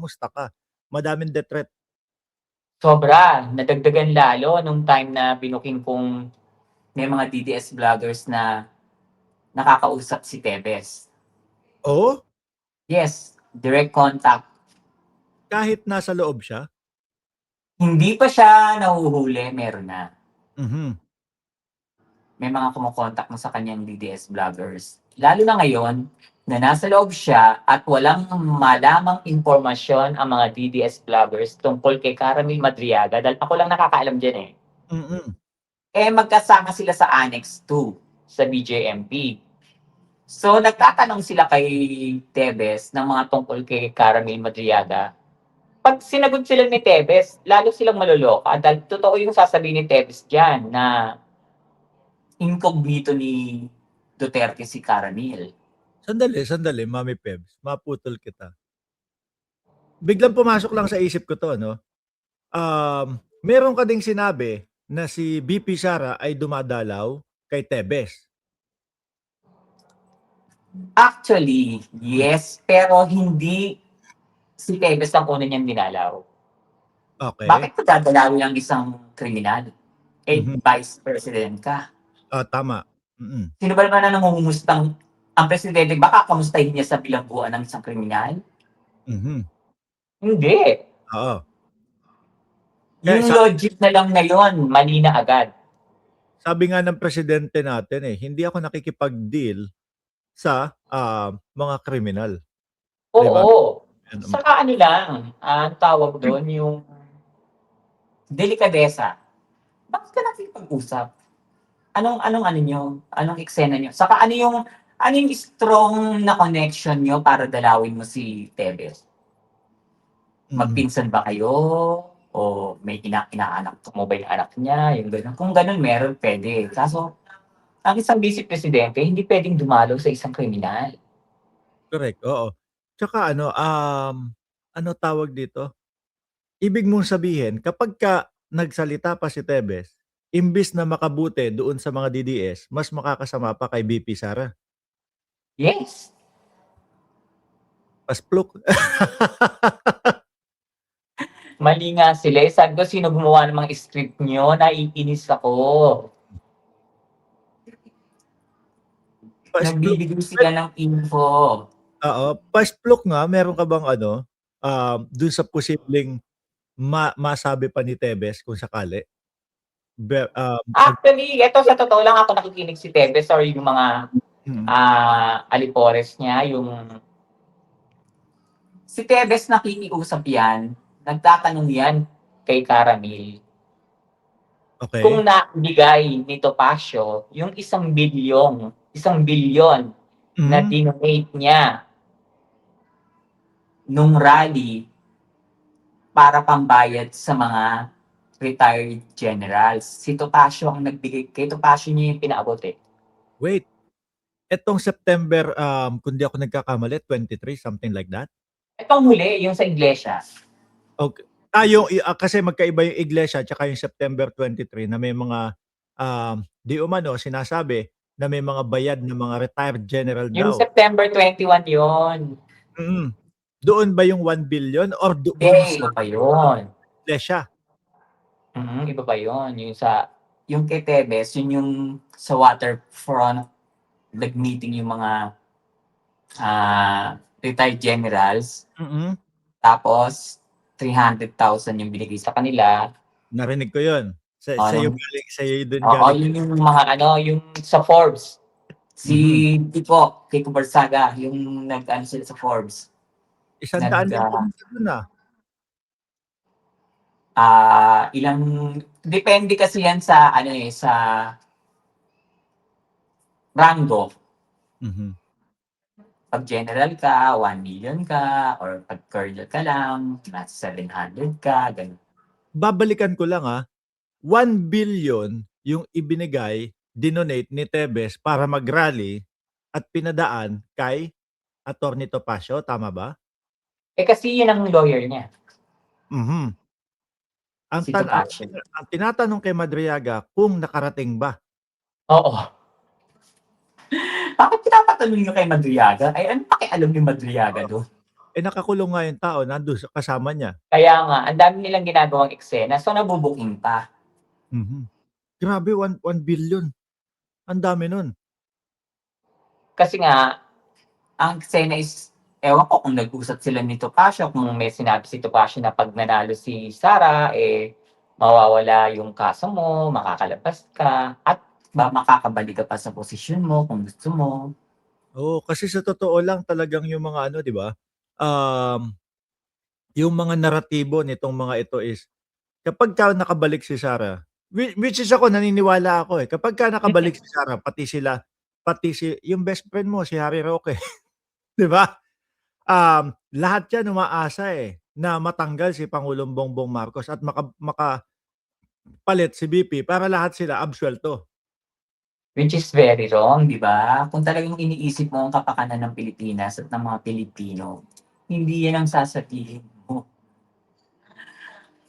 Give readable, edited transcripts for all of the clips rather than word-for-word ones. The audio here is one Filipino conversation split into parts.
kamusta ka? Madaming death threat. Sobra, nadagdagan lalo nung time na binuking kong may mga DDS vloggers na nakakausap si Tebes. Oo? Yes, direct contact. Kahit nasa loob siya? Hindi pa siya nahuhuli, meron na. Mhm. May mga kumukontak mo sa kanyang DDS vloggers. Lalo na ngayon, na nasa loob siya at walang malamang impormasyon ang mga DDS vloggers tungkol kay Caramel Madriaga dahil ako lang nakakaalam dyan eh. Mm. Magkasama sila sa Annex 2 sa BJMP. So, nagtatanong sila kay Tebes ng mga tungkol kay Caramel Madriaga. Pag sinagot sila ni Tebes, lalo silang maloloka dahil totoo yung sasabihin ni Tebes dyan na incognito ni Duterte si Caramel. Sandali, Mami Pebs. Maputol kita. Biglang pumasok lang sa isip ko to, no? Meron ka ding sinabi na si BP Sara ay dumadalaw kay Tebes. Actually, yes, pero hindi si Tebes ang una niyang dinalaw. Okay. Bakit ko dadalawin ang isang kriminal? Vice President ka. Tama. Mm-mm. Sino ba naman ang namumustang ang presidente? Baka kamustahin niya sa bilangguan ng isang kriminal? Mhm. Hindi. Oo. Yung logic na lang na yun, mali na agad. Sabi nga ng presidente natin hindi ako nakikipag-deal sa mga kriminal. Diba? Oo. Saka ano lang, ang tawag doon, yung delikadesa. Bakit ka nakikipag-usap? Anong ano nyo? Anong eksena nyo? Saka ano yung strong na connection nyo para dalawin mo si Tebes? Magpinsan ba kayo? O may inaanak mo ba yung anak niya? Yung ganun. Kung ganun, meron, pwede. Kaso, ang isang vice presidente, hindi pwedeng dumalo sa isang kriminal. Correct, oo. Tsaka ano tawag dito? Ibig mong sabihin, kapag ka nagsalita pa si Tebes, imbis na makabuti doon sa mga DDS, mas makakasama pa kay BP Sara. Yes. Pasplok. Mali nga sila. Sabi ko, sino gumawa ng mga script nyo? Naiinis ako. Nagbibigay sila ng info. Oo. Pasplok nga, meron ka bang dun sa posibleng masabi pa ni Tebes kung sakali? Actually, ito sa totoo lang ako nakikinig si Tebes or yung mga alipores niya, yung si Tebes nakikiusap yan, nagtatanong yan kay Caramel. Okay. Kung nabigay ni Topacio yung 1 bilyon na dinonate niya nung rally para pambayad sa mga retired generals. Si Topacio ang nagbigay. Kay Topacio niya yung pinaabot eh. Wait. Etong September, kung di ako nagkakamali, 23, something like that? Itong huli, yung sa iglesia. Okay. Kasi magkaiba yung iglesia at yung September 23 na may mga di umano sinasabi na may mga bayad na mga retired general daw. Yung September 21 yon. Doon ba yung 1 billion or doon iba pa yun. Iglesia? Iba pa yun. Yung kay Tebes, yun yung sa waterfront nag-meeting yung mga retired generals. Tapos 300,000 yung binigay sa kanila. Narinig ko yun. Sa'yo doon galing. Yun yung mga yung sa Forbes. Si Tipo, Kiko Barsaga, yung nag-ano sila sa Forbes. 100 million doon depende kasi yan sa sa rango. Pag general ka, 1 million ka, or pag colonel ka lang, nasa 700 ka, ganun. Babalikan ko lang 1 billion yung ibinigay, dinonate ni Tebes para mag-rally at pinadaan kay Attorney Topacio, tama ba? Kasi yun ang lawyer niya. Ang tinatanong kay Madriaga kung nakarating ba? Oo. Bakit pinapatanong nyo kay Madriaga? Ano pakialam ni Madriaga doon? nakakulong nga yung tao nandun sa kasama niya. Kaya nga, ang dami nilang ginagawang eksena, so nabubuking pa. Grabe, 1 billion. Ang dami nun. Kasi nga, ang eksena is, ewan ko kung nag-usap sila ni Topacio, kung may sinabi si Topacio na pag nanalo si Sara, mawawala yung kaso mo, makakalabas ka, at makakabalik ka pa sa posisyon mo kung gusto mo. Oo, kasi sa totoo lang talagang yung mga ano, 'di ba? Yung mga naratibo nitong mga ito is kapagka nakabalik si Sarah, which is ako naniniwala ako, kapagka nakabalik si Sarah pati yung best friend mo si Harry Roque, 'di ba? Lahat 'yan umaasa, na matanggal si Pangulong Bongbong Marcos at makapalit si BP para lahat sila absuelto. Which is very wrong, di ba? Kung talagang iniisip mo ang kapakanan ng Pilipinas at ng mga Pilipino, hindi yan ang sasabihin mo.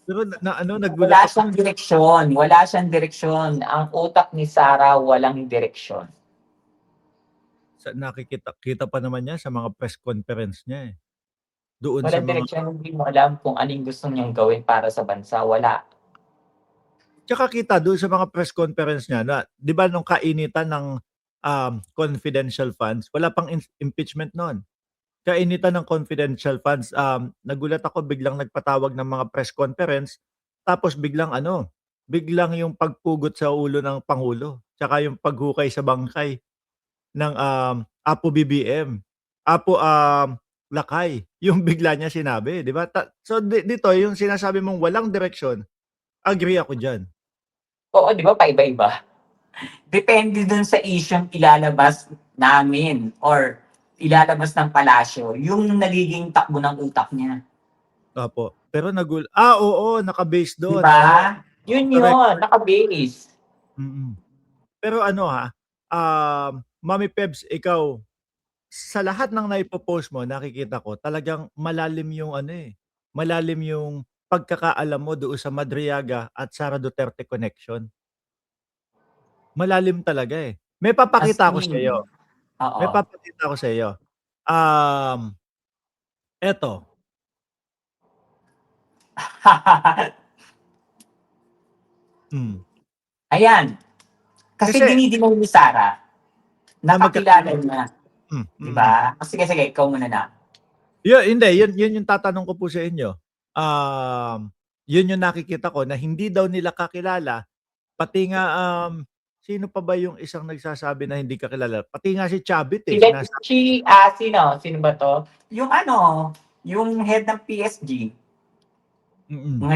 Pero nagulat Wala ako siyang direksyon. Wala siyang direksyon. Ang utak ni Sara walang direksyon. sa kita pa naman niya sa mga press conference niya, doon sa Walang mga direksyon. Hindi mo alam kung anong gusto niyang gawin para sa bansa. Wala. tsaka kita doon sa mga press conference niya na 'di ba nung kainitan ng, confidential funds, wala pang impeachment no'n. Kainitan ng confidential funds, nagulat ako biglang nagpatawag ng mga press conference, tapos biglang yung pagpugot sa ulo ng pangulo, tsaka yung paghukay sa bangkay ng, Apo BBM, Apo, Lakay, yung bigla niya sinabi, 'di ba? So dito yung sinasabi mong walang direksyon, agree ako diyan. Oo, di ba? Paiba-iba. Depende dun sa isyung ilalabas namin or ilalabas ng palasyo, yung nagiging takbo ng utak niya. Opo, pero oo, naka-base Di do'n, oo, ba? Yun correct, yun, correct. naka-base. Mm. Pero ano, Mami Pebs, ikaw, sa lahat ng naipo-post mo nakikita ko talagang malalim yung malalim yung pagkakaalam mo doon sa Madriaga at Sara Duterte connection. Malalim talaga, May As papakita ako sa'yo, in, may oo. papakita ako sa'yo. Um, Eto, hmm, Ayan, kasi kasi dinidinaw ni Sara, na nakakilala niya, di mm. ba? Sige, sige, ikaw muna na. Hindi, yun yung tatanong ko po sa inyo. Yun yung nakikita ko na hindi daw nila kakilala, pati nga, sino pa ba yung isang nagsasabi na hindi kakilala? Pati nga si Chavit, Si, sinasabi sino ba to? Yung ano, yung head ng PSG. mm. Ngayon